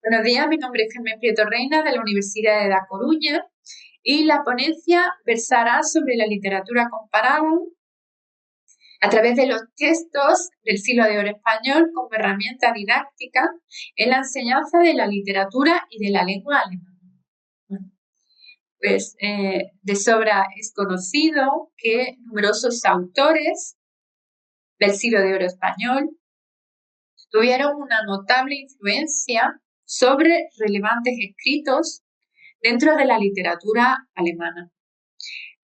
Buenos días, mi nombre es Carmen Prieto Reina de la Universidad de La Coruña y la ponencia versará sobre la literatura comparada a través de los textos del Siglo de Oro español como herramienta didáctica en la enseñanza de la literatura y de la lengua alemana. Pues de sobra es conocido que numerosos autores del Siglo de Oro español tuvieron una notable influencia sobre relevantes escritos dentro de la literatura alemana,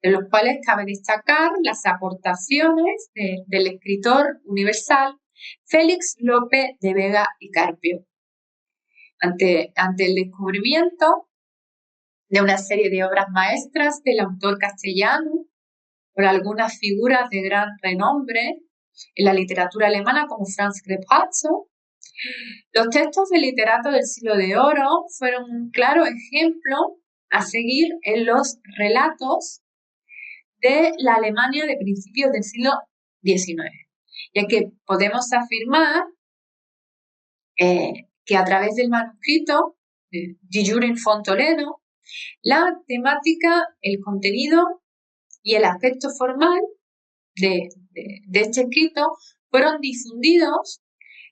de los cuales cabe destacar las aportaciones del escritor universal Félix Lope de Vega y Carpio. Ante el descubrimiento de una serie de obras maestras del autor castellano por algunas figuras de gran renombre en la literatura alemana como Franz Grepazzo, los textos de literatos del Siglo de Oro fueron un claro ejemplo a seguir en los relatos de la Alemania de principios del siglo XIX, ya que podemos afirmar que a través del manuscrito de Die Juden von Toledo, la temática, el contenido y el aspecto formal de este escrito fueron difundidos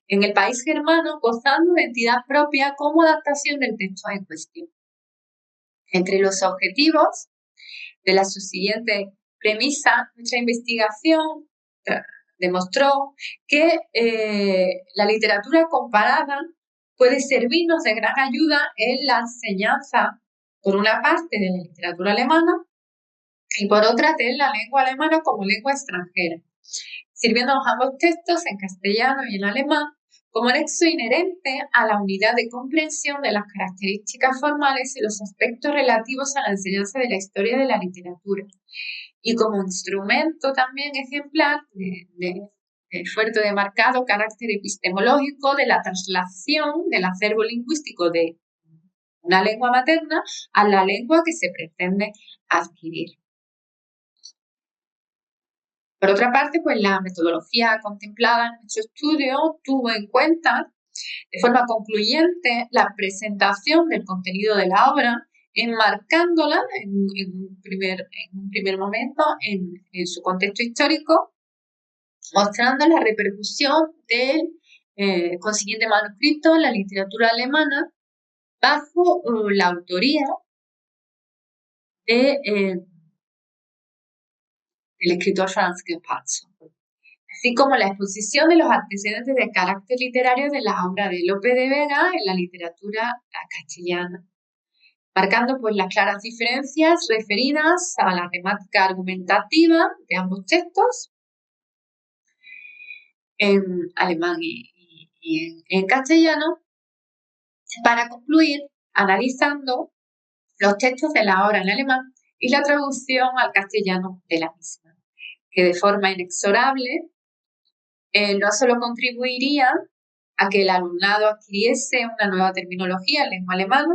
en el país germano, gozando de entidad propia como adaptación del texto en cuestión. Entre los objetivos de la subsiguiente premisa, nuestra investigación demostró que la literatura comparada puede servirnos de gran ayuda en la enseñanza, por una parte, de la literatura alemana y por otra, de la lengua alemana como lengua extranjera, sirviéndonos ambos textos en castellano y en alemán como nexo inherente a la unidad de comprensión de las características formales y los aspectos relativos a la enseñanza de la historia de la literatura, y como instrumento también ejemplar de fuerte de marcado carácter epistemológico de la traslación del acervo lingüístico de una lengua materna a la lengua que se pretende adquirir. Por otra parte, pues la metodología contemplada en nuestro estudio tuvo en cuenta de forma concluyente la presentación del contenido de la obra, enmarcándola en un primer momento en su contexto histórico, mostrando la repercusión del consiguiente manuscrito en la literatura alemana bajo la autoría del escritor Franz Grepazzo, así como la exposición de los antecedentes de carácter literario de la obra de Lope de Vega en la literatura castellana, marcando pues las claras diferencias referidas a la temática argumentativa de ambos textos en alemán y en castellano, para concluir analizando los textos de la obra en alemán y la traducción al castellano de la misma, que de forma inexorable no solo contribuiría a que el alumnado adquiriese una nueva terminología en lengua alemana,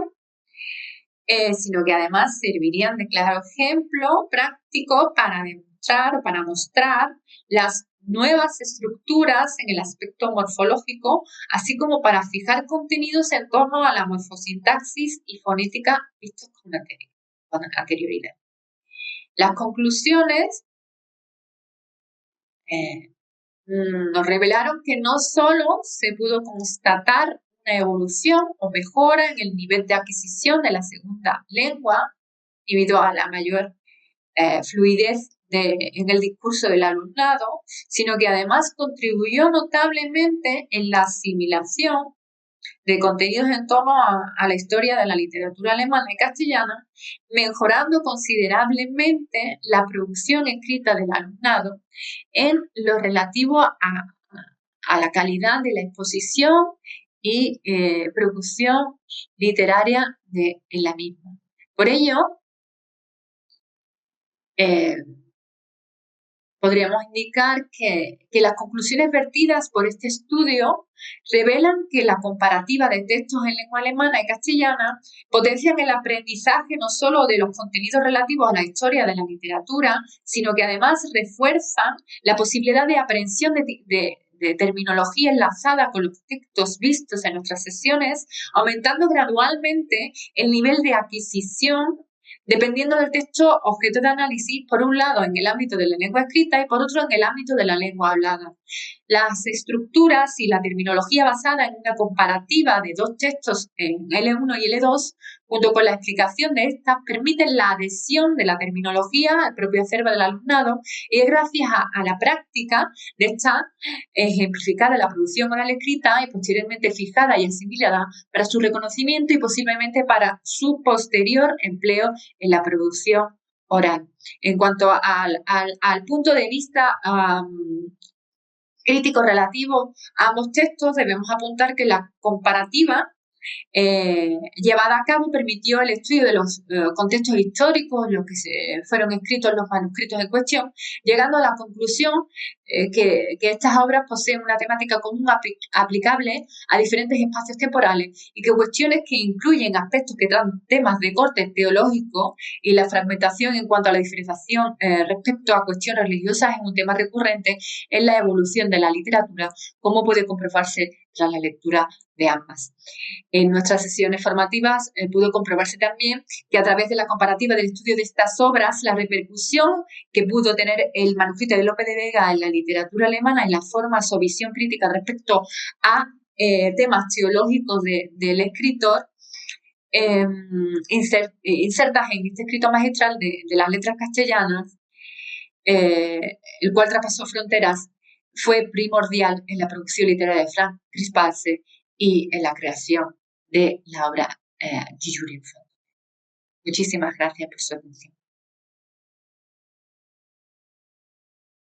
sino que además servirían de claro ejemplo práctico para demostrar o para mostrar las nuevas estructuras en el aspecto morfológico, así como para fijar contenidos en torno a la morfosintaxis y fonética vistos con anterioridad. Las conclusiones nos revelaron que no solo se pudo constatar una evolución o mejora en el nivel de adquisición de la segunda lengua debido a la mayor fluidez en el discurso del alumnado, sino que además contribuyó notablemente en la asimilación de contenidos en torno a la historia de la literatura alemana y castellana, mejorando considerablemente la producción escrita del alumnado en lo relativo a la calidad de la exposición y producción literaria en la misma. Por ello, podríamos indicar que las conclusiones vertidas por este estudio revelan que la comparativa de textos en lengua alemana y castellana potencian el aprendizaje no solo de los contenidos relativos a la historia de la literatura, sino que además refuerzan la posibilidad de aprehensión de de terminología enlazada con los textos vistos en nuestras sesiones, aumentando gradualmente el nivel de adquisición dependiendo del texto objeto de análisis, por un lado en el ámbito de la lengua escrita y por otro en el ámbito de la lengua hablada. Las estructuras y la terminología basada en una comparativa de dos textos en L1 y L2, junto con la explicación de estas, permiten la adhesión de la terminología al propio cerebro del alumnado y gracias a la práctica de esta ejemplificada en la producción oral escrita y posteriormente fijada y asimilada para su reconocimiento y posiblemente para su posterior empleo en la producción oral. En cuanto al punto de vista crítico relativo a ambos textos, debemos apuntar que la comparativa llevada a cabo permitió el estudio de los contextos históricos, los que fueron escritos en los manuscritos en cuestión, llegando a la conclusión que estas obras poseen una temática común aplicable a diferentes espacios temporales y que cuestiones que incluyen aspectos que tratan temas de corte teológico y la fragmentación en cuanto a la diferenciación respecto a cuestiones religiosas es un tema recurrente en la evolución de la literatura, como puede comprobarse tras la lectura de ambas. En nuestras sesiones formativas pudo comprobarse también que a través de la comparativa del estudio de estas obras, la repercusión que pudo tener el manuscrito de Lope de Vega en la literatura alemana en la forma o visión crítica respecto a temas teológicos del escritor, insertas en este escrito magistral de las letras castellanas, el cual traspasó fronteras, fue primordial en la producción literaria de Franz Crispalse y en la creación de la obra Die Judenfunde. Muchísimas gracias por su atención.